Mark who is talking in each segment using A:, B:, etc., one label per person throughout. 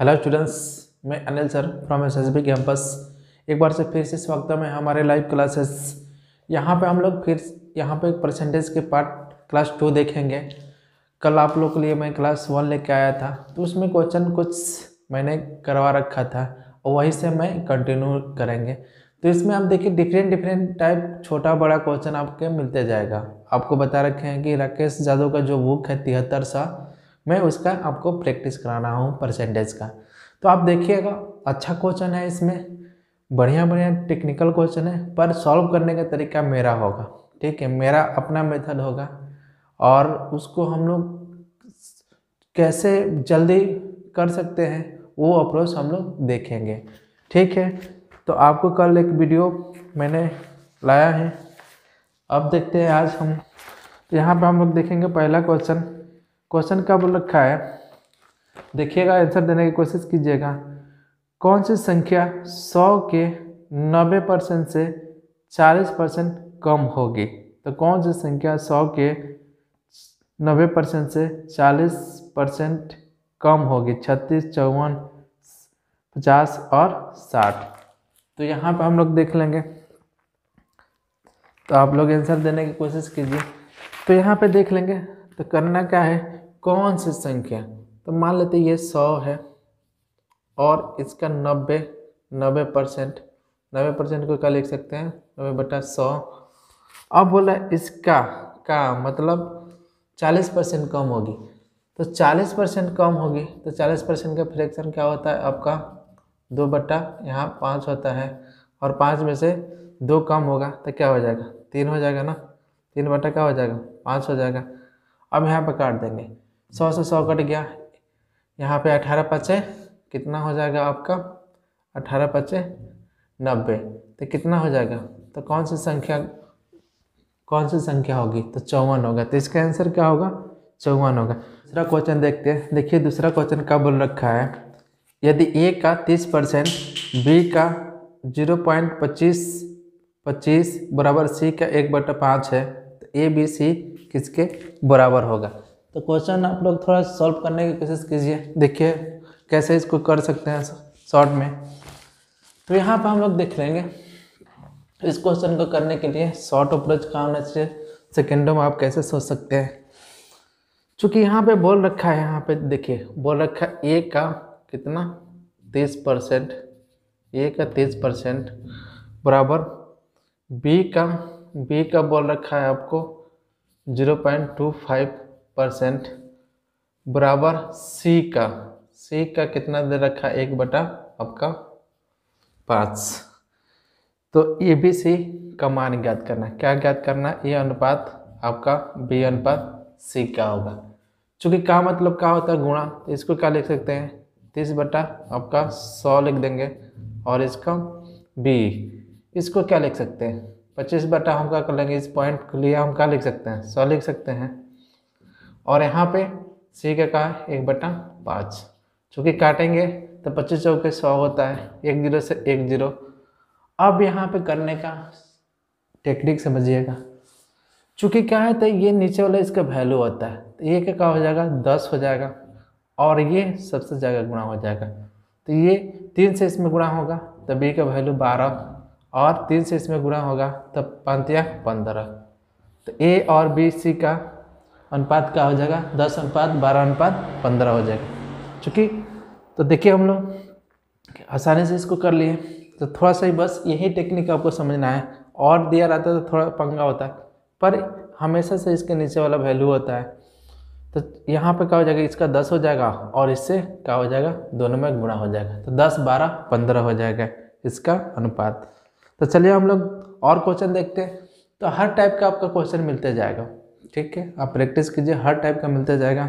A: Hello students, मैं Anil sir from SSB campus. एक बार से फिर से स्वागत है हमारे लाइव क्लासेस। यहाँ पे हम लोग फिर यहाँ पे एक परसेंटेज के पार्ट क्लास 2 देखेंगे। कल आप लोग के लिए मैं क्लास 1 लेके आया था, तो उसमें क्वेश्चन कुछ मैंने करवा रखा था और वहीं से मैं कंटिन्यू करेंगे। तो इसमें आप देखिए डिफरेंट टाइप छोटा बड़ा क्वेश्चन आपके मिलते जाएगा। आपको बता रखे हैं कि राकेश यादव का जो बुक है 73 मैं उसका आपको प्रैक्टिस कराना हूँ परसेंटेज का। तो आप देखिएगा, अच्छा क्वेश्चन है, इसमें बढ़िया टेक्निकल क्वेश्चन है, पर सॉल्व करने का तरीका मेरा होगा। ठीक है, मेरा अपना मेथड होगा और उसको हम लोग कैसे जल्दी कर सकते हैं वो अप्रोच हम लोग देखेंगे। ठीक है, तो आपको कल एक वीडियो मैंने लाया है, अब देखते हैं आज हम। तो यहाँ पे हम लोग देखेंगे पहला क्वेश्चन क्या बोल रखा है, देखिएगा, आंसर देने की कोशिश कीजिएगा। कौन सी संख्या 100 के 90% से 40% कम होगी? तो कौन सी संख्या 100 के 90% से 40% कम होगी? 36, 54, 50 और 60। तो यहाँ पे हम लोग देख लेंगे, तो आप लोग आंसर देने की कोशिश कीजिए। तो यहाँ पे देख लेंगे, तो करना क्या है, कौन सी संख्या, तो मान लेते ये 100 है और इसका 90% को क्या लिख सकते हैं, 90/100। अब बोला इसका का मतलब 40% कम होगी, तो 40% कम होगी, तो 40% का फ्रैक्शन क्या होता है आपका 2/यहाँ 5 होता है, और 5 में से 2 कम होगा तो क्या हो जाएगा, 3 हो जाएगा ना। 3 क्या हो जाएगा, 5 हो जाएगा। अब यहाँ पर काट देंगे, 100 से 100 कट गया, यहाँ पे 18×5 कितना हो जाएगा आपका, 18×5 90, तो कितना हो जाएगा, तो कौन सी संख्या होगी, तो 54 होगा। तो इसका आंसर क्या होगा, 54 होगा। दूसरा क्वेश्चन देखते हैं। देखिए दूसरा क्वेश्चन क्या बोल रखा है, यदि ए का 30%, बी का 0.25 बराबर सी का 1/5 है, तो ए बी सी किसके बराबर होगा? तो क्वेश्चन आप लोग थोड़ा सॉल्व करने की कोशिश कीजिए, देखिए कैसे इसको कर सकते हैं शॉर्ट में। तो यहाँ पर हम लोग देख लेंगे, इस क्वेश्चन को करने के लिए शॉर्ट अप्रोच का होना चाहिए, सेकेंडों में आप कैसे सोच सकते हैं। चूँकि यहाँ पे बोल रखा है, यहाँ पे देखिए बोल रखा है ए का कितना 30%, ए का 30% बराबर बी का बोल रखा है आपको 0.25% बराबर सी का कितना दे रखा है 1/5। तो ए बी सी का मान ज्ञात करना, क्या ज्ञात करना, ए अनुपात आपका बी अनुपात सी का होगा। चूँकि का मतलब क्या होता है गुणा, तो इसको क्या लिख सकते हैं 30/100 लिख देंगे, और इसका बी इसको क्या लिख सकते हैं 25 हम क्या कर लेंगे, इस पॉइंट के लिए हम क्या लिख सकते हैं 100 लिख सकते हैं, और यहाँ पे सी का कहा 1/5। चूँकि काटेंगे तो 25 चौके 100 होता है, 1 0 से 1 0। अब यहाँ पे करने का टेक्निक समझिएगा, चूँकि क्या है तो ये नीचे वाला इसका वैल्यू होता है, तो ये क्या हो जाएगा 10 हो जाएगा, और ये सबसे ज़्यादा गुणा हो जाएगा, तो ये 3 से इसमें गुणा होगा तो बी का वैल्यू 12, और 3 से इसमें गुणा होगा तब 5 या 15। तो ए और बी सी का अनुपात क्या हो जाएगा 10:12:15 हो जाएगा। चूँकि तो देखिए हम लोग आसानी से इसको कर लिए, तो थोड़ा सा ही बस यही टेक्निक आपको समझना है, और दिया रहता है तो थोड़ा पंगा होता है, पर हमेशा से इसके नीचे वाला वैल्यू होता है। तो यहाँ पे क्या हो जाएगा, इसका 10 हो जाएगा और इससे क्या हो जाएगा, दोनों में गुणा हो जाएगा, तो 10, 12, 15 हो जाएगा इसका अनुपात। तो चलिए हम लोग और क्वेश्चन देखते हैं। तो हर टाइप का आपका क्वेश्चन मिलते जाएगा, ठीक है, आप प्रैक्टिस कीजिए, हर टाइप का मिलते जाएगा,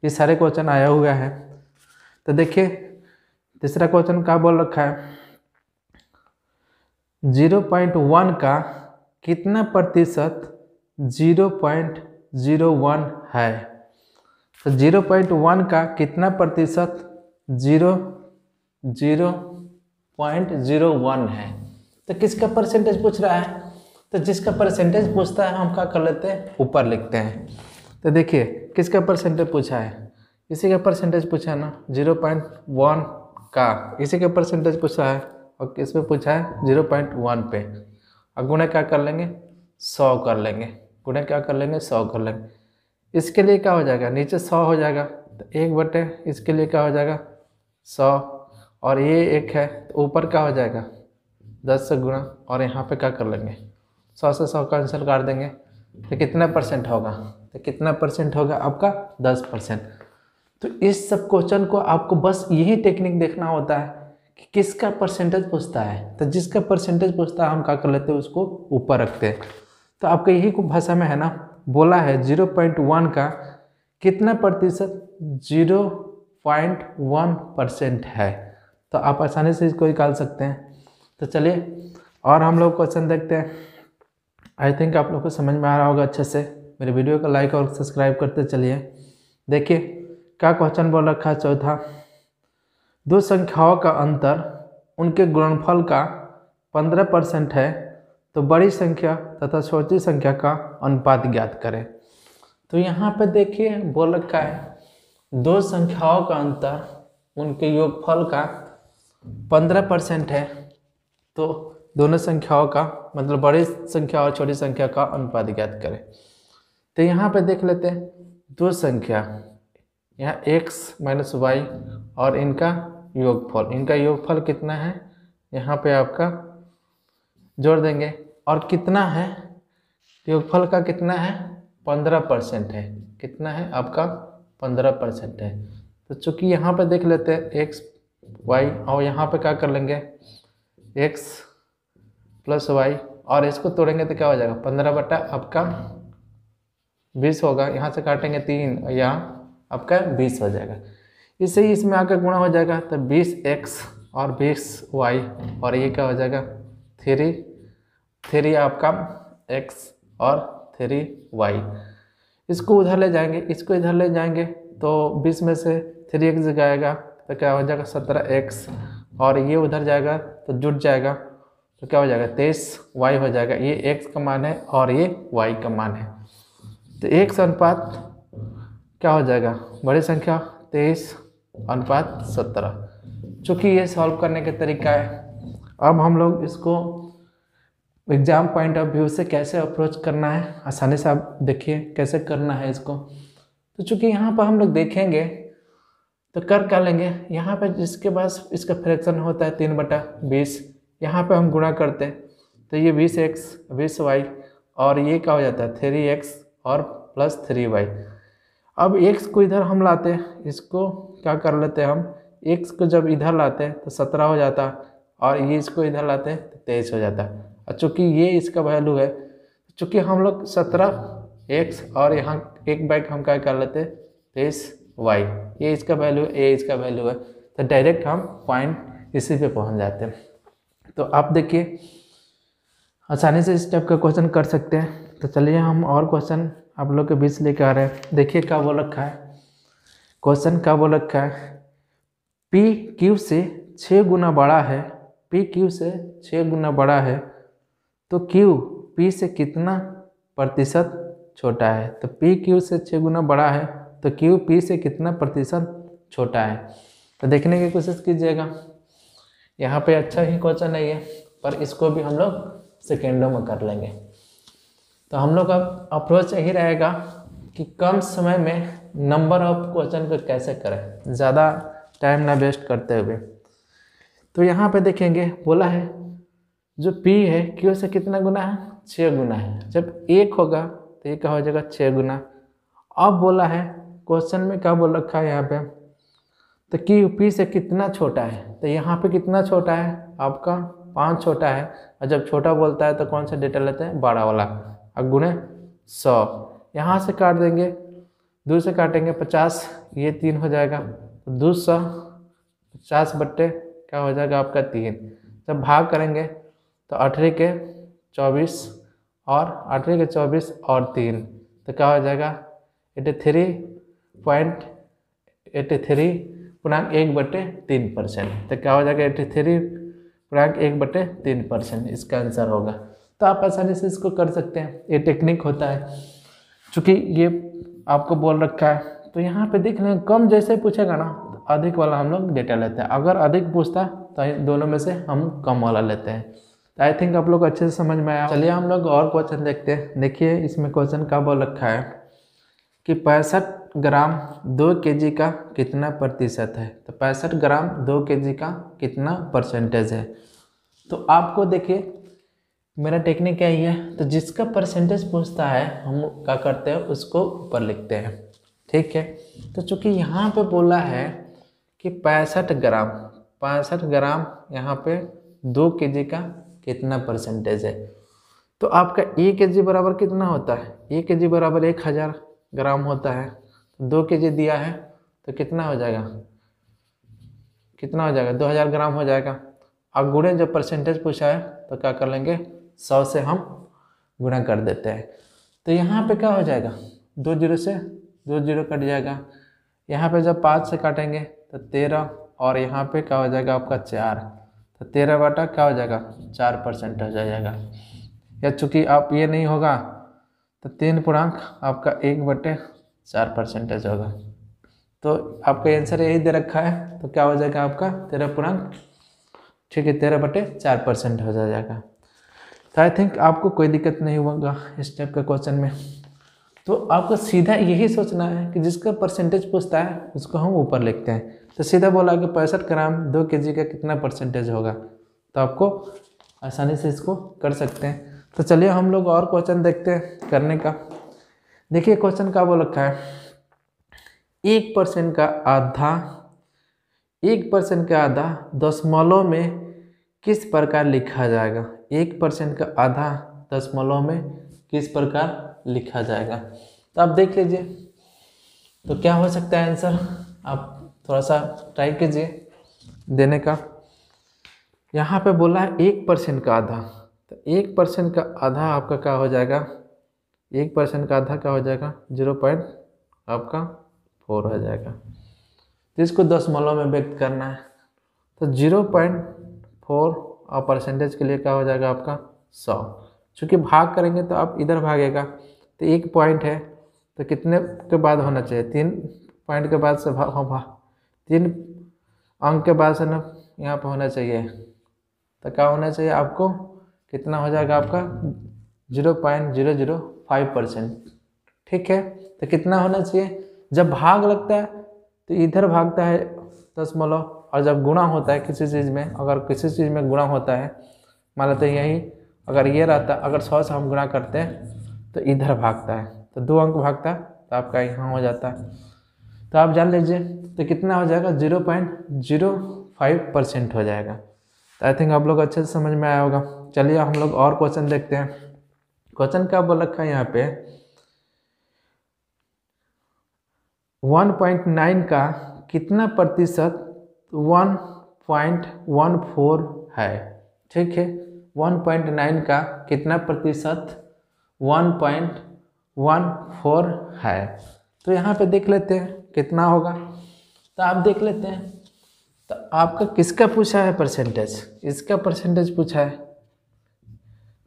A: ये सारे क्वेश्चन आया हुआ है। तो देखिए तीसरा क्वेश्चन क्या बोल रखा है, 0.1 का कितना प्रतिशत 0.01 है? तो 0.1 का कितना प्रतिशत 0.01 है? तो किसका परसेंटेज पूछ रहा है, तो जिसका परसेंटेज पूछता है हम क्या कर लेते हैं ऊपर लिखते हैं। तो देखिए किसका परसेंटेज पूछा है, इसी का परसेंटेज पूछा है ना 0.1 का, इसी का परसेंटेज पूछा है और किस पे पूछा है 0.1 पे। और गुणे क्या कर लेंगे 100 कर लेंगे, गुणे क्या कर लेंगे 100 कर लेंगे। इसके लिए क्या हो जाएगा नीचे 100 हो जाएगा तो 1/, इसके लिए क्या हो जाएगा 100, और ये 1 है तो ऊपर क्या हो जाएगा 10 से गुणा, और यहाँ पे क्या कर लेंगे 100 से 100 कैंसिल कर देंगे तो कितना परसेंट होगा, तो कितना परसेंट होगा आपका 10%। तो इस सब क्वेश्चन को आपको बस यही टेक्निक देखना होता है कि किसका परसेंटेज पूछता है, तो जिसका परसेंटेज पूछता है हम क्या कर लेते हैं उसको ऊपर रखते हैं। तो आपका यही को भाषा में है ना, बोला है 0.1 का कितना प्रतिशत 0.1% है, तो आप आसानी से इसको निकाल सकते हैं। तो चलिए और हम लोग क्वेश्चन देखते हैं। आई थिंक आप लोग को समझ में आ रहा होगा अच्छे से। मेरे वीडियो को लाइक और सब्सक्राइब करते चलिए। देखिए क्या क्वेश्चन बोल रखा है चौथा, दो संख्याओं का अंतर उनके गुणनफल का 15% है तो बड़ी संख्या तथा छोटी संख्या का अनुपात ज्ञात करें। तो यहाँ पे देखिए बोल रखा है दो संख्याओं का अंतर उनके योगफल का 15% है, तो दोनों संख्याओं का मतलब बड़ी संख्या और छोटी संख्या का अनुपात ज्ञात करें। तो यहाँ पे देख लेते हैं दो संख्या, यहाँ x माइनस वाई और इनका योगफल कितना है, यहाँ पे आपका जोड़ देंगे और कितना है योगफल का कितना है 15% है, कितना है आपका 15% है। तो चूंकि यहाँ पे देख लेते हैं x y और यहाँ पे क्या कर लेंगे x प्लस y और इसको तोड़ेंगे तो क्या हो जाएगा 15 बटा आपका 20 होगा, यहाँ से काटेंगे 3 और यहाँ आपका 20 हो जाएगा। इससे ही इसमें आकर गुणा हो जाएगा तो 20x और 20y और ये क्या हो जाएगा 3 आपका x और 3y। इसको उधर ले जाएंगे, इसको इधर ले जाएंगे तो 20 में से 3x जाएगा तो क्या हो जाएगा 17x और ये उधर जाएगा तो जुट जाएगा तो क्या हो जाएगा 23y हो जाएगा। ये x का मान है और ये y का मान है, तो x अनुपात क्या हो जाएगा बड़ी संख्या 23:17। चूँकि ये सॉल्व करने का तरीका है, अब हम लोग इसको एग्ज़ाम पॉइंट ऑफ व्यू से कैसे अप्रोच करना है आसानी से आप देखिए कैसे करना है इसको। तो चूँकि यहाँ पर हम लोग देखेंगे तो कर क्या लेंगे, यहाँ पे जिसके पास इसका फ्रैक्शन होता है 3/20, यहाँ पे हम गुणा करते हैं तो ये 20x 20y और ये क्या हो जाता है 3x और प्लस 3y। अब x को इधर हम लाते हैं, इसको क्या कर लेते हैं हम x को जब इधर लाते हैं तो 17 हो जाता है और ये इसको इधर लाते हैं तो 23 हो जाता है। और चूँकि ये इसका वैल्यू है, चूँकि हम लोग 17x और यहाँ एक बाइक हम क्या कर लेते हैं 23y, ये इसका वैल्यू है ये इसका वैल्यू है, तो डायरेक्ट हम पॉइंट इसी पे पहुँच जाते हैं। तो आप देखिए आसानी से इस टाइप का क्वेश्चन कर सकते हैं। तो चलिए हम और क्वेश्चन आप लोग के बीच लेकर आ रहे हैं। देखिए क्या बोल रखा है, क्वेश्चन क्या बोल रखा है, P Q से 6 गुना बड़ा है, P Q से 6 गुना बड़ा है तो Q P से कितना प्रतिशत छोटा है। तो P Q से 6 गुना बड़ा है तो Q P से कितना प्रतिशत छोटा है। तो देखने की कोशिश कीजिएगा, यहाँ पे अच्छा ही क्वेश्चन है ये, पर इसको भी हम लोग सेकेंडों में कर लेंगे। तो हम लोग का अप्रोच यही रहेगा कि कम समय में नंबर ऑफ क्वेश्चन को कैसे करें, ज़्यादा टाइम ना वेस्ट करते हुए। तो यहाँ पे देखेंगे बोला है जो P है Q से कितना गुना है 6 गुना है, जब 1 होगा तो ये क्या हो जाएगा 6 गुना। अब बोला है क्वेश्चन में क्या बोल रखा है यहाँ पे, तो Q P से कितना छोटा है, तो यहाँ पे कितना छोटा है आपका 5 छोटा है, और जब छोटा बोलता है तो कौन सा डेटा लेते हैं 12 वाला, और गुणे 100 यहाँ से काट देंगे 2 से काटेंगे 50, ये 3 हो जाएगा तो 250 बट्टे क्या हो जाएगा आपका 3। जब भाग करेंगे तो 18 के 24 और 18 के 24 और 3 तो क्या हो जाएगा 83.83 तो क्या हो जाएगा 83.1/3%, इसका आंसर होगा। तो आप आसानी से इसको कर सकते हैं, ये टेक्निक होता है। चूँकि ये आपको बोल रखा है तो यहाँ पे देख लें कम जैसे पूछेगा ना तो अधिक वाला हम लोग डेटा लेते हैं, अगर अधिक पूछता तो इन दोनों में से हम कम वाला लेते हैं। तो आई थिंक आप लोग अच्छे से समझ में आया। चलिए हम लोग और क्वेश्चन देखते हैं। देखिए इसमें क्वेश्चन का बोल रखा है कि 65 ग्राम 2 kg का कितना प्रतिशत है। तो 65 ग्राम 2 kg का कितना परसेंटेज है। तो आपको देखिए मेरा टेक्निक क्या ही है, तो जिसका परसेंटेज पूछता है हम क्या करते हैं उसको ऊपर लिखते हैं, ठीक है। तो चूँकि यहाँ पे बोला है कि 65 ग्राम यहाँ पे 2 kg का कितना परसेंटेज है, तो आपका 1 kg बराबर कितना होता है, 1 kg बराबर 1000 ग्राम होता है। 2 kg दिया है तो कितना हो जाएगा, 2000 ग्राम हो जाएगा। अब गुणे जब परसेंटेज पूछा है तो क्या कर लेंगे, 100 से हम गुणा कर देते हैं। तो यहाँ पे क्या हो जाएगा, 2 0 से 2 0 कट जाएगा। यहाँ पे जब 5 से काटेंगे तो 13 और यहाँ पे क्या हो जाएगा आपका 4, तो 13 बटा क्या हो जाएगा 4% हो जाएगा। या चूँकि आप ये नहीं होगा तो 3 पूर्णांक आपका 1/4% होगा। तो आपका आंसर यही दे रखा है, तो क्या हो जाएगा आपका 13 पूर्णांक, ठीक है 13/4% हो जाएगा। तो आई थिंक आपको कोई दिक्कत नहीं होगा इस टाइप का क्वेश्चन में। तो आपको सीधा यही सोचना है कि जिसका परसेंटेज पूछता है उसको हम ऊपर लिखते हैं। तो सीधा बोला कि 65 ग्राम 2 kg का कितना परसेंटेज होगा, तो आपको आसानी से इसको कर सकते हैं। तो चलिए हम लोग और क्वेश्चन देखते हैं करने का। देखिए क्वेश्चन का बोल रखा है 1% का आधा दशमलव में किस प्रकार लिखा जाएगा। 1% का आधा दशमलव में किस प्रकार लिखा जाएगा। तो आप देख लीजिए तो क्या हो सकता है आंसर, आप थोड़ा सा ट्राई कीजिए देने का। यहाँ पे बोला है 1% का आधा, तो 1% का आधा आपका क्या हो जाएगा, 1% का आधा क्या हो जाएगा 0.4 हो जाएगा। तो इसको दशमलव में व्यक्त करना है, तो 0.4 और परसेंटेज के लिए क्या हो जाएगा आपका 100। चूँकि भाग करेंगे तो आप इधर भागेगा, तो 1 पॉइंट है तो कितने के बाद होना चाहिए, 3 पॉइंट के बाद से 3 अंक के बाद से ना यहाँ पर होना चाहिए। तो क्या होना चाहिए आपको, कितना हो जाएगा आपका 0.005%, ठीक है। तो कितना होना चाहिए, जब भाग लगता है तो इधर भागता है दशमलव, और जब गुणा होता है किसी चीज़ में, अगर किसी चीज़ में गुणा होता है, मान लेते हैं यही अगर ये रहता, अगर 100 से हम गुणा करते हैं तो इधर भागता है, तो 2 अंक भागता है तो आपका यहाँ हो जाता है। तो आप जान लीजिए तो कितना हो जाएगा 0.05% हो जाएगा। तो आई थिंक आप लोग अच्छे से समझ में आया होगा। चलिए हम लोग और क्वेश्चन देखते हैं। क्वेश्चन क्या बोल रखा है यहाँ पे 1.9 का कितना प्रतिशत 1.14 है, ठीक है। 1.9 का कितना प्रतिशत 1.14 है। तो यहाँ पे देख लेते हैं कितना होगा। तो आप देख लेते हैं तो आपका किसका पूछा है परसेंटेज, इसका परसेंटेज पूछा है,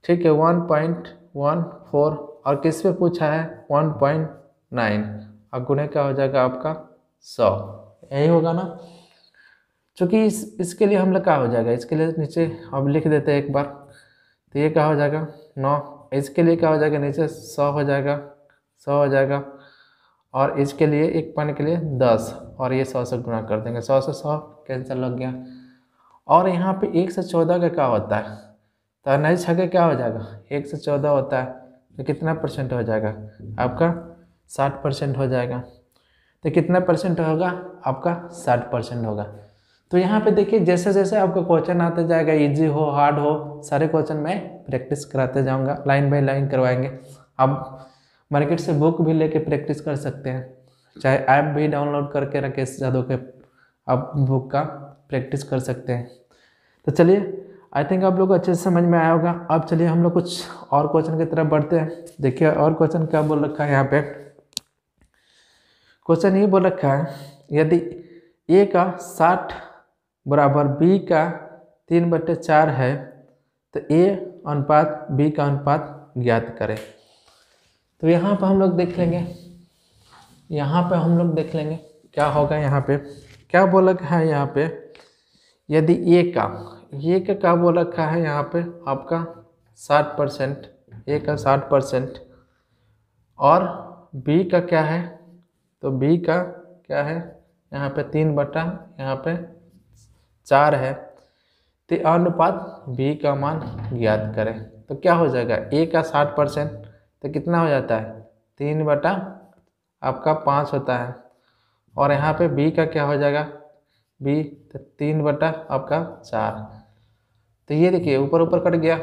A: ठीक है 1.14, और किस पे पूछा है 1.9, और गुणे क्या हो जाएगा आपका 100, यही होगा ना। चूँकि इसके लिए हम लोग क्या हो जाएगा, इसके लिए नीचे अब लिख देते हैं एक बार, तो ये क्या हो जाएगा 9, इसके लिए क्या हो जाएगा नीचे 100 हो जाएगा, और इसके लिए 1 पॉइंट के लिए 10, और ये 100 से गुणा कर देंगे, 100 से 100 कैंसिल हो गया। और यहाँ पे 1 से 14 का क्या होता है, तो 9 का क्या हो जाएगा 1 से 14 होता है, तो कितना परसेंट हो जाएगा आपका 60% हो जाएगा। तो कितना परसेंट होगा आपका 60% होगा। तो यहाँ पे देखिए जैसे जैसे आपका क्वेश्चन आते जाएगा, इजी हो हार्ड हो, सारे क्वेश्चन मैं प्रैक्टिस कराते जाऊँगा, लाइन बाय लाइन करवाएंगे। आप मार्केट से बुक भी लेके प्रैक्टिस कर सकते हैं, चाहे ऐप भी डाउनलोड करके राकेश यादव के आप बुक का प्रैक्टिस कर सकते हैं। तो चलिए आई थिंक आप लोग को अच्छे से समझ में आया होगा। अब चलिए हम लोग कुछ और क्वेश्चन की तरफ बढ़ते हैं। देखिए और क्वेश्चन क्या बोल रखा है यहाँ पे, क्वेश्चन ये बोल रखा है यदि a का 60 बराबर b का 3/4 है तो a अनुपात b का अनुपात ज्ञात करें। तो यहाँ पर हम लोग देख लेंगे, यहाँ पे हम लोग देख लेंगे क्या होगा। यहाँ पे क्या बोल रखा है, यहाँ पे यदि ए का क्या बोल रखा है यहाँ पे आपका 60%, ए का 60% और बी का क्या है, तो बी का क्या है यहाँ पे 3 बटा यहाँ पे 4 है। तो अनुपात बी का मान ज्ञात करें। तो क्या हो जाएगा, ए का 60% तो कितना हो जाता है 3 बटा आपका 5 होता है, और यहाँ पे बी का क्या हो जाएगा, बी तो 3 बटा आपका 4। तो ये देखिए ऊपर ऊपर कट गया।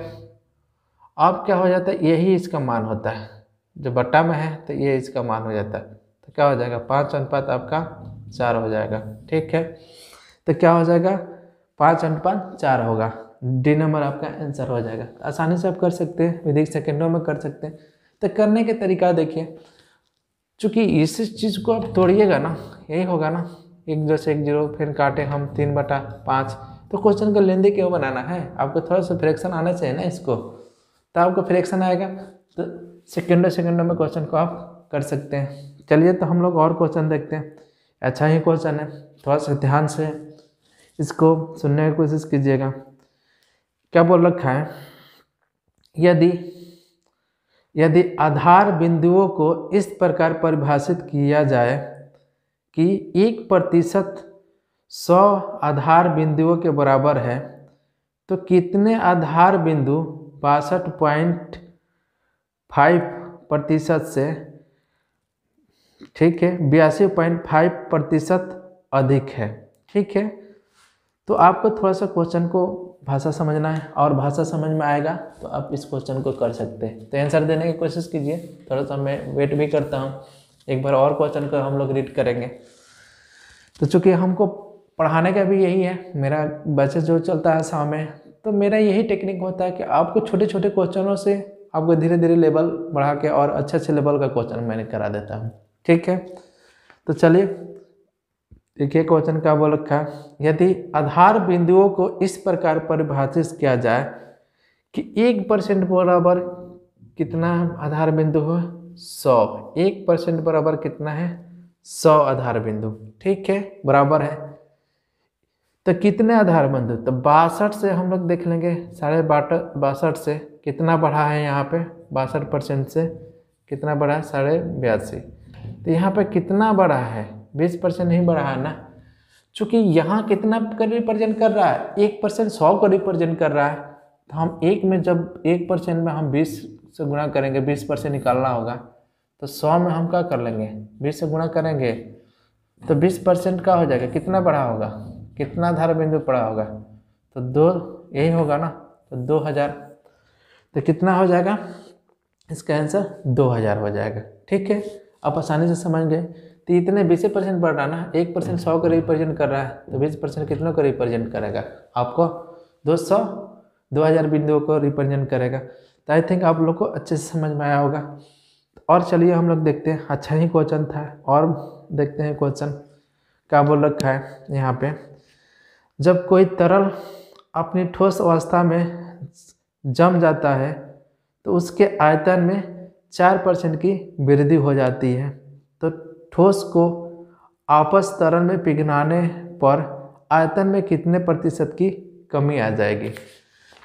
A: अब क्या हो जाता है, यही इसका मान होता है, जो बट्टा में है तो ये इसका मान हो जाता है। तो क्या हो जाएगा 5 अनुपात आपका 4 हो जाएगा। ठीक है, तो क्या हो जाएगा 5 अनुपात 4 होगा, डी नंबर आपका आंसर हो जाएगा। आसानी से आप कर सकते हैं, विधि सेकंडों में कर सकते हैं। तो करने के तरीका देखिए, चूँकि इस चीज़ को आप तोड़िएगा ना, यही होगा ना 1 0 से 1 0, फिर काटे हम 3 बटा 5। तो क्वेश्चन को लेंदी क्यों बनाना है, आपको थोड़ा सा फ्रैक्शन आना चाहिए ना इसको, तो आपको फ्रैक्शन आएगा तो सेकंडों में क्वेश्चन को आप कर सकते हैं। चलिए तो हम लोग और क्वेश्चन देखते हैं। अच्छा ही क्वेश्चन है, थोड़ा सा ध्यान से इसको सुनने की कोशिश कीजिएगा। क्या बोल रखा है, यदि आधार बिंदुओं को इस प्रकार परिभाषित किया जाए कि 1% 100 आधार बिंदुओं के बराबर है, तो कितने आधार बिंदु 62.5% से, ठीक है, 82.5% अधिक है। ठीक है, तो आपको थोड़ा सा क्वेश्चन को भाषा समझना है, और भाषा समझ में आएगा तो आप इस क्वेश्चन को कर सकते हैं। तो आंसर देने की कोशिश कीजिए, थोड़ा सा मैं वेट भी करता हूँ, एक बार और क्वेश्चन को हम लोग रीड करेंगे। तो चूँकि हमको पढ़ाने का भी यही है, मेरा बैचेस जो चलता है शाम में, तो मेरा यही टेक्निक होता है कि आपको छोटे छोटे क्वेश्चनों से आपको धीरे धीरे लेवल बढ़ा के और अच्छे लेवल का क्वेश्चन मैंने करा देता हूँ। ठीक है, तो चलिए देखिए क्वेश्चन क्या बोल रखा है, यदि आधार बिंदुओं को इस प्रकार परिभाषित किया जाए कि 1% बराबर कितना आधार बिंदु हो 100, 1% बराबर कितना है 100 आधार बिंदु। ठीक है, बराबर है, तो कितने आधार बिंदु, तो 62 से हम लोग देख लेंगे, 62.5 से कितना बढ़ा है यहाँ पे 62% से कितना बढ़ा है 82.5। तो यहाँ पे कितना बढ़ा है 20% नहीं बढ़ा है ना, चूँकि यहाँ कितना का रिप्रेजेंट कर रहा है 1% 100 को रिप्रेजेंट कर रहा है। तो हम एक में जब 1% में हम 20 से गुणा करेंगे, 20% निकालना होगा, तो 100 में हम क्या कर लेंगे 20 से गुणा करेंगे, तो 20% का हो जाएगा, कितना बढ़ा होगा, कितना आधार बिंदु पड़ा होगा, तो 2 यही होगा ना, तो 2000। तो कितना हो जाएगा इसका आंसर 2000 हो जाएगा। ठीक है, आप आसानी से समझ गए। तो इतने 20% बढ़ रहा ना, 1% 100 को रिप्रेजेंट कर रहा है, तो 20% कितनों को रिप्रेजेंट करेगा आपको 2000 बिंदुओं को रिप्रेजेंट करेगा। तो आई थिंक आप लोग को अच्छे से समझ में आया होगा। और चलिए हम लोग देखते हैं, अच्छा ही क्वेश्चन था, और देखते हैं क्वेश्चन क्या बोल रखा है यहाँ पे। जब कोई तरल अपनी ठोस अवस्था में जम जाता है तो उसके आयतन में 4% की वृद्धि हो जाती है, तो ठोस को आपस तरल में पिघलाने पर आयतन में कितने प्रतिशत की कमी आ जाएगी।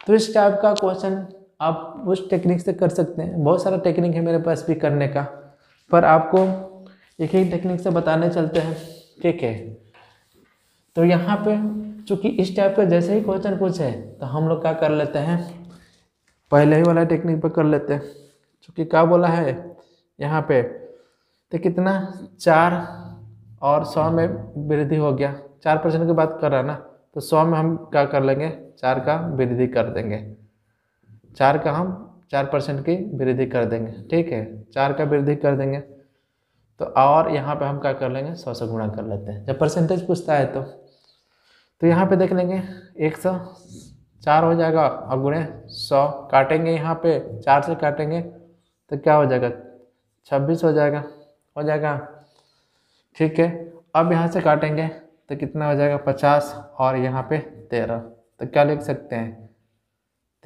A: तो इस टाइप का क्वेश्चन आप उस टेक्निक से कर सकते हैं, बहुत सारा टेक्निक है मेरे पास भी करने का, पर आपको एक ही टेक्निक से बताने चलते हैं। ठीक है, तो यहाँ पे चूँकि इस टाइप का जैसे ही क्वेश्चन पूछे तो हम लोग क्या कर लेते हैं, पहले ही वाला टेक्निक पर कर लेते हैं। चूँकि क्या बोला है यहाँ पे, तो कितना 4 और 100 में वृद्धि हो गया, 4% की बात कर रहा है ना, तो 100 में हम क्या कर लेंगे 4 का वृद्धि कर देंगे, 4 का हम 4% की वृद्धि कर देंगे। ठीक है, 4 का वृद्धि कर देंगे, तो और यहाँ पे हम क्या कर लेंगे 100 से गुणा कर लेते हैं, जब परसेंटेज पूछता है तो यहाँ पे देख लेंगे 104 हो जाएगा, और गुणे 100 काटेंगे, यहाँ पे 4 से काटेंगे तो क्या हो जाएगा 26 हो जाएगा। ठीक है, अब यहाँ से काटेंगे तो कितना हो जाएगा 50, और यहाँ पे 13, तो क्या लिख सकते हैं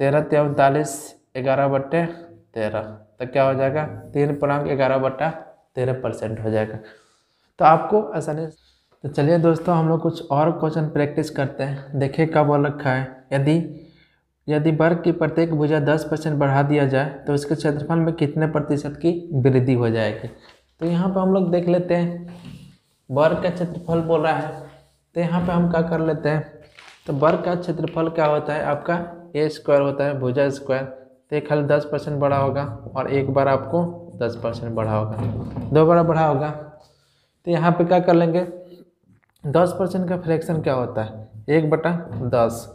A: 13 × 39 11/13, तो क्या हो जाएगा 3.11/13% हो जाएगा। तो आपको आसानी। तो चलिए दोस्तों हम लोग कुछ और क्वेश्चन प्रैक्टिस करते हैं। देखिए क्या बोल रखा है, यदि वर्ग की प्रत्येक भुजा 10% बढ़ा दिया जाए तो उसके क्षेत्रफल में कितने प्रतिशत की वृद्धि हो जाएगी। तो यहाँ पे हम लोग देख लेते हैं, वर्ग का क्षेत्रफल बोल रहा है, तो यहाँ पे हम क्या कर लेते हैं। तो वर्ग का क्षेत्रफल क्या होता है, आपका ए स्क्वायर होता है, भुजा स्क्वायर। तो एक खाली 10% बढ़ा होगा और एक बार आपको 10% बढ़ा होगा, 2 बार बढ़ा होगा। तो यहाँ पे क्या कर लेंगे, 10% का फ्रैक्शन क्या होता है, 1/10।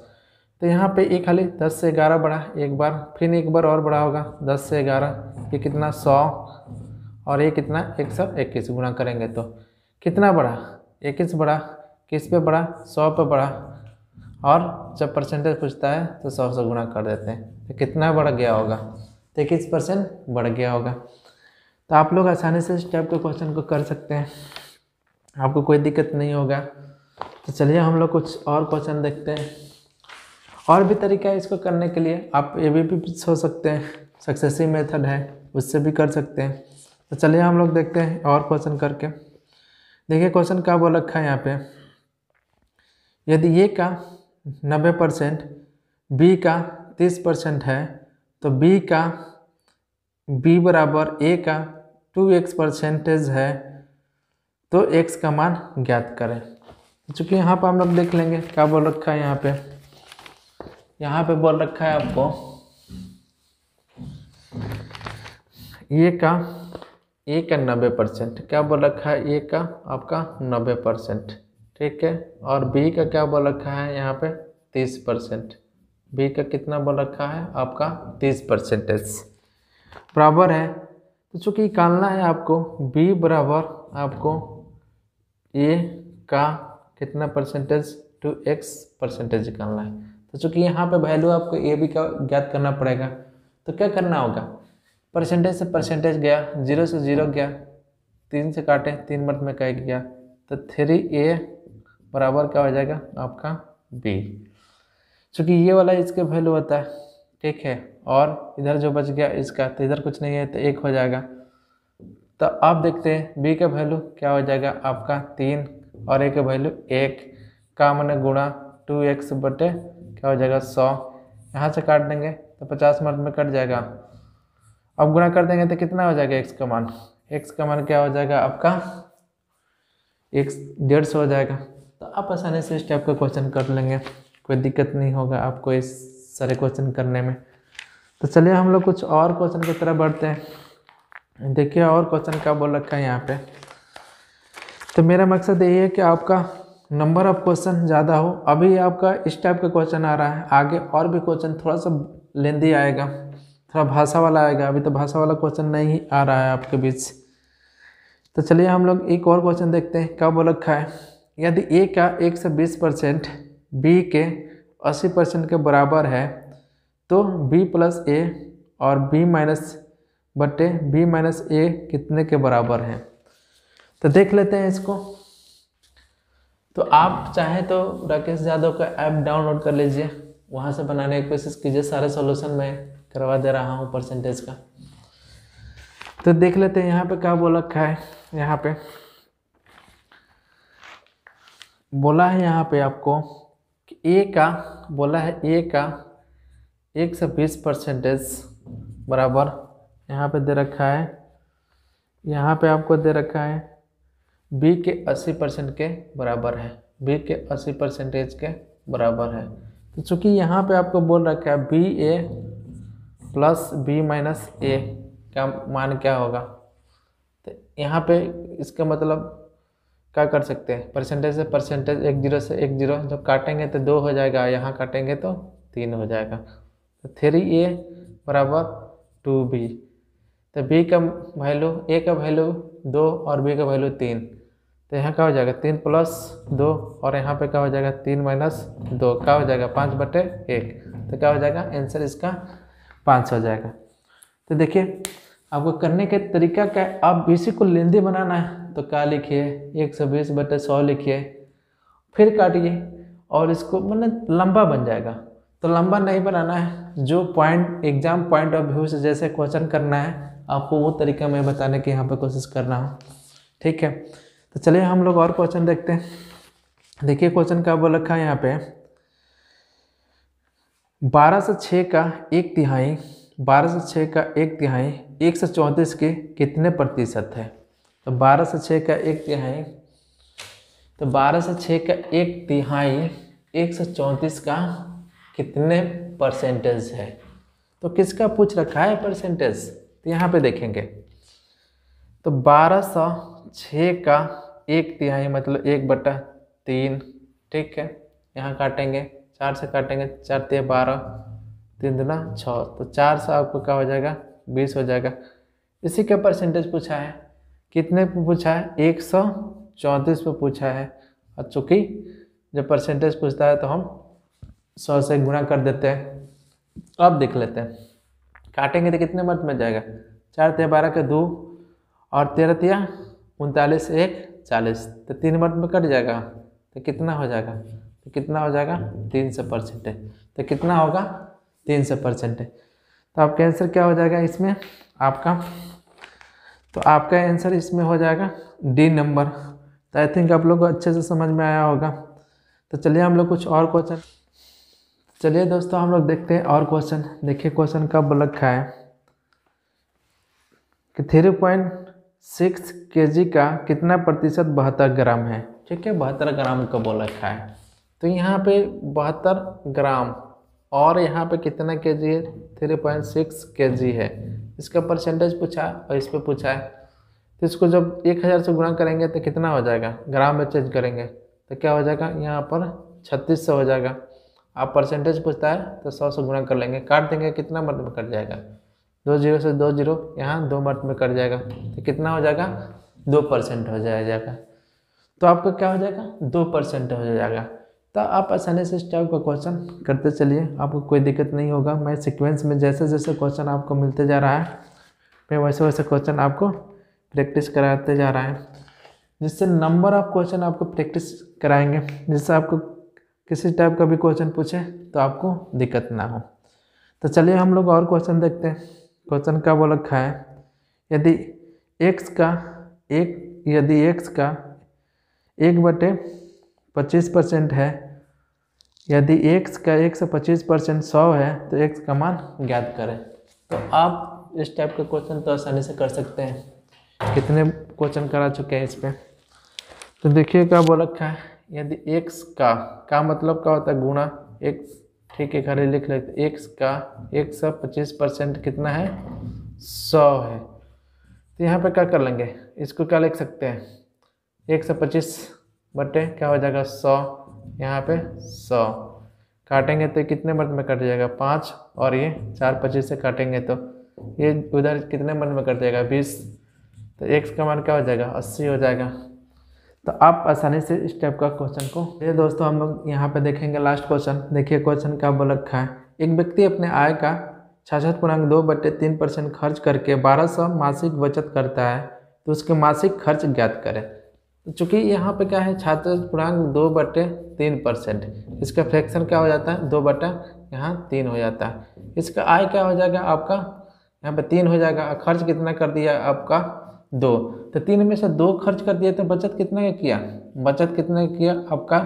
A: तो यहाँ पे एक खाली 10 से 11 बढ़ा एक बार, फिर एक बार और बढ़ा होगा 10 से 11, ये कितना 100, और ये कितना 121 गुणा करेंगे तो कितना बढ़ा, 21 बढ़ा। किस पे बढ़ा, 100 पे बढ़ा। और जब परसेंटेज पूछता है तो 100 से गुणा कर देते हैं, तो कितना बढ़ गया होगा, तो 21% बढ़ गया होगा। तो आप लोग आसानी से इस टाइप के क्वेश्चन को कर सकते हैं, आपको कोई दिक्कत नहीं होगा। तो चलिए हम लोग कुछ और क्वेश्चन देखते हैं। और भी तरीका है इसको करने के लिए, आप ये भी सोच सकते हैं, सक्सेसिव मेथड है उससे भी कर सकते हैं। तो चलिए हम लोग देखते हैं और क्वेश्चन करके। देखिए क्वेश्चन क्या बोल रखा है यहाँ पे, यदि ए का 90% बी का 30% है तो बी बराबर ए का 2x परसेंटेज है तो x का मान ज्ञात करें। चूँकि यहाँ पर हम लोग देख लेंगे क्या बोल रखा है, यहाँ पे बोल रखा है आपको ए का 90%, क्या बोल रखा है, ए का आपका 90%, ठीक है। और बी का क्या बोल रखा है यहाँ पे 30%, बी का कितना बोल रखा है आपका 30% बराबर है। तो चूँकि निकालना है आपको बी बराबर आपको ए का कितना परसेंटेज 2x परसेंटेज निकालना है। तो चूँकि यहाँ पे वैल्यू आपको ए बी का ज्ञात करना पड़ेगा, तो क्या करना होगा, परसेंटेज से परसेंटेज गया, 0 से 0 गया, 3 से काटे 3 मत में कह गया, तो 3a बराबर क्या हो जाएगा आपका b। चूँकि ये वाला इसके वैल्यू होता है, ठीक है, और इधर जो बच गया इसका, तो इधर कुछ नहीं है तो 1 हो जाएगा। तो आप देखते हैं b का वैल्यू क्या हो जाएगा आपका 3 और a का वैल्यू 1 का मैंने गुणा 2x बटे क्या हो जाएगा 100, यहाँ से काट देंगे तो 50 मत में कट जाएगा। अब गुणा कर देंगे तो कितना हो जाएगा x का मान, x का मान क्या हो जाएगा आपका 150 हो जाएगा। तो आप आसानी से इस टाइप का क्वेश्चन कर लेंगे, कोई दिक्कत नहीं होगा आपको इस सारे क्वेश्चन करने में। तो चलिए हम लोग कुछ और क्वेश्चन की तरफ बढ़ते हैं। देखिए और क्वेश्चन क्या बोल रखा है यहाँ पे। तो मेरा मकसद यही है कि आपका नंबर ऑफ क्वेश्चन ज़्यादा हो। अभी आपका इस टाइप का क्वेश्चन आ रहा है, आगे और भी क्वेश्चन थोड़ा सा लेंदी आएगा, थोड़ा भाषा वाला आएगा। अभी तो भाषा वाला क्वेश्चन नहीं आ रहा है आपके बीच। तो चलिए हम लोग एक और क्वेश्चन देखते हैं, क्या बोल रखा है, यदि ए का 120% बी के 80% के बराबर है तो b प्लस ए और b माइनस बटे b माइनस ए कितने के बराबर है। तो देख लेते हैं इसको। तो आप चाहें तो राकेश यादव का ऐप डाउनलोड कर लीजिए, वहाँ से बनाने की कोशिश कीजिए, सारे सॉल्यूशन मैं करवा दे रहा हूँ परसेंटेज का। तो देख लेते हैं यहाँ पे क्या बोल रखा है। यहाँ पे बोला है यहाँ पे आपको कि ए का बोला है ए का 120% बराबर, यहाँ पे दे रखा है, यहाँ पे आपको दे रखा है बी के 80% के बराबर है, बी के 80% के बराबर है। तो चूँकि यहाँ पे आपको बोल रखा है बी ए प्लस बी माइनस ए का मान क्या होगा, तो यहाँ पे इसका मतलब क्या कर सकते हैं, परसेंटेज से परसेंटेज 10 से 10 जब काटेंगे तो 2 हो जाएगा, यहाँ काटेंगे तो 3 हो जाएगा। तो 3a बराबर 2b। तो b का वैल्यू, a का वैल्यू 2 और b का वैल्यू 3, तो यहाँ क्या हो जाएगा 3 प्लस 2 और यहाँ पे क्या हो जाएगा 3 माइनस 2, क्या हो जाएगा 5/1। तो क्या हो जाएगा आंसर इसका 5 हो जाएगा। तो देखिए आपको करने के तरीका क्या है, आप इसी को लेंदी बनाना है तो क्या लिखिए 120/100 लिखिए, फिर काटिए और इसको मतलब लंबा बन जाएगा। तो लंबा नहीं बनाना है, जो point exam point of view से जैसे क्वेश्चन करना है आपको वो तरीका मैं बताने की यहाँ पे कोशिश कर रहा हूँ, ठीक है। तो चलिए हम लोग और क्वेश्चन देखते हैं। देखिए क्वेश्चन क्या बोल रखा है यहाँ पे, 12 से 6 का 1/3, 12 से 6 का 1/3 134 के कितने प्रतिशत है। तो 12 से 6 का 1/3, तो 12 से 6 का 1/3 134 का कितने परसेंटेज है। तो किसका पूछ रखा है परसेंटेज, तो यहाँ पे देखेंगे। तो 1206 का 1/3 मतलब 1/3, ठीक है। यहाँ काटेंगे, 4 से काटेंगे, 4 × 12, 3 दूना 6, तो 4 से आपको क्या हो जाएगा 20 हो जाएगा। इसी का परसेंटेज पूछा है, कितने पे पूछा है 134 पे पूछा है। और चूँकि जब परसेंटेज पूछता है तो हम 100 से गुणा कर देते हैं। अब देख लेते हैं, काटेंगे तो कितने मत में जाएगा, 4 × 12 के 2 और 13 × 39 1 40, तो 3 मत में कट जाएगा, तो कितना हो जाएगा, तो कितना हो जाएगा 300%। तो कितना होगा 300%। तो आपका आंसर क्या हो जाएगा इसमें आपका, तो आपका आंसर इसमें हो जाएगा डी नंबर। तो आई थिंक आप लोग को अच्छे से समझ में आया होगा। तो चलिए हम लोग कुछ और क्वेश्चन, चलिए दोस्तों हम लोग देखते हैं और क्वेश्चन। देखिए क्वेश्चन कब बोल रखा है कि 3.6 kg का कितना प्रतिशत 72 ग्राम है। ठीक है, 72 ग्राम का बोल रखा है। तो यहाँ पे 72 ग्राम और यहाँ पे कितना kg है, 3.6 kg है। इसका परसेंटेज पूछा और इस पर पूछा है। तो इसको जब 1000 से गुणा करेंगे तो कितना हो जाएगा, ग्राम में चेंज करेंगे तो क्या हो जाएगा, यहाँ पर 3600 हो जाएगा। आप परसेंटेज पूछता है तो 100 से गुणा कर लेंगे, काट देंगे, कितना मर्द में कट जाएगा, 2 0 से 2 0, यहाँ 2 मर्द में कट जाएगा, तो कितना हो जाएगा 2% हो जाएगा। तो आपका क्या हो जाएगा 2% हो जाएगा। तो आप आसानी से इस टाइप का क्वेश्चन करते चलिए, आपको कोई दिक्कत नहीं होगा। मैं सीक्वेंस में जैसे जैसे क्वेश्चन आपको मिलते जा रहा है, मैं वैसे वैसे क्वेश्चन आपको प्रैक्टिस कराते जा रहा है, जिससे नंबर ऑफ क्वेश्चन आपको प्रैक्टिस कराएंगे, जिससे आपको किसी टाइप का भी क्वेश्चन पूछे तो आपको दिक्कत ना हो। तो चलिए हम लोग और क्वेश्चन देखते हैं। क्वेश्चन क्या बोल रखा है, यदि x का 1/25% है, यदि x का 125% 100 है तो x का मान ज्ञात करें। तो आप इस टाइप का क्वेश्चन तो आसानी से कर सकते हैं, कितने क्वेश्चन करा चुके हैं इस पर। तो देखिए क्या बोल रखा है, यदि x का मतलब क्या होता है गुणा x, ठीक है, खाली लिख लेते। x का 125% कितना है 100 है। तो यहाँ पे क्या कर लेंगे, इसको क्या लिख सकते हैं 125 बटे क्या हो जाएगा 100, यहाँ पे 100 काटेंगे तो कितने मर्द में कट जाएगा 5, और ये 4 25 से काटेंगे तो ये उधर कितने मर्द में कट जाएगा 20, तो x का मान क्या हो जाएगा 80 हो जाएगा। तो आप आसानी से इस टाइप का क्वेश्चन को, ये दोस्तों हम लोग यहाँ पे देखेंगे लास्ट क्वेश्चन। देखिए क्वेश्चन क्या बोल रखा है, एक व्यक्ति अपने आय का 66.2/3% खर्च करके 1200 मासिक बचत करता है, तो उसके मासिक खर्च ज्ञात करें। तो चूँकि यहाँ पे क्या है 66.2/3%, इसका फ्रैक्शन क्या हो जाता है 2/3 हो जाता है। इसका आय क्या हो जाएगा आपका, यहाँ पे 3 हो जाएगा, खर्च कितना कर दिया आपका 2, तो 3 में से 2 खर्च कर दिया, तो बचत कितना का किया, बचत कितना किया आपका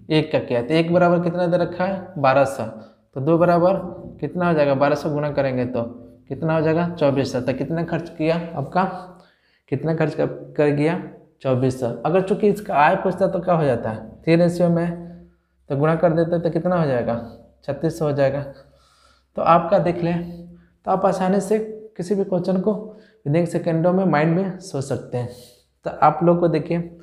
A: 1 का किया। तो 1 बराबर कितना दे रखा है 1200, तो 2 बराबर कितना हो जाएगा 1200 गुणा करेंगे तो कितना हो जाएगा 2400। तो कितना खर्च किया आपका, कितना खर्च कर गया 2400। अगर चूंकि इसका आय पूछता तो क्या हो जाता है 3 में तो गुणा कर देते तो कितना हो जाएगा 3600 हो जाएगा। तो आपका देख लें, तो आप आसानी से किसी भी क्वेश्चन को विदिन सेकेंडों में माइंड में सोच सकते हैं। तो आप लोग को देखिए,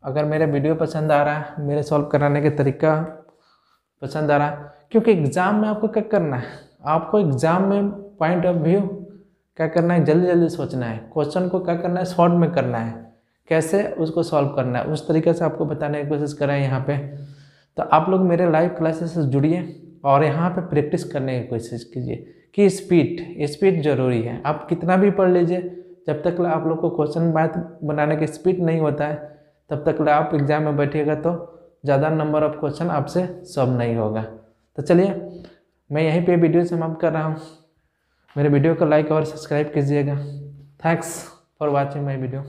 A: अगर मेरा वीडियो पसंद आ रहा है, मेरे सॉल्व कराने के तरीका पसंद आ रहा है, क्योंकि एग्ज़ाम में आपको क्या करना है, आपको एग्ज़ाम में पॉइंट ऑफ व्यू क्या करना है, जल्दी जल्दी सोचना है, क्वेश्चन को क्या करना है शॉर्ट में करना है, कैसे उसको सॉल्व करना है, उस तरीके से आपको बताने की कोशिश कर रहे हैं यहाँ पे। तो आप लोग मेरे लाइव क्लासेस से जुड़िए और यहाँ पे प्रैक्टिस करने की कोशिश कीजिए कि स्पीड ज़रूरी है। आप कितना भी पढ़ लीजिए, जब तक आप लोग को क्वेश्चन मैथ बनाने की स्पीड नहीं होता है, तब तक आप एग्ज़ाम में बैठिएगा तो ज़्यादा नंबर ऑफ क्वेश्चन आपसे सॉल्व नहीं होगा। तो चलिए मैं यहीं पे वीडियो समाप्त कर रहा हूँ। मेरे वीडियो को लाइक और सब्सक्राइब कीजिएगा। Thanks for watching my video.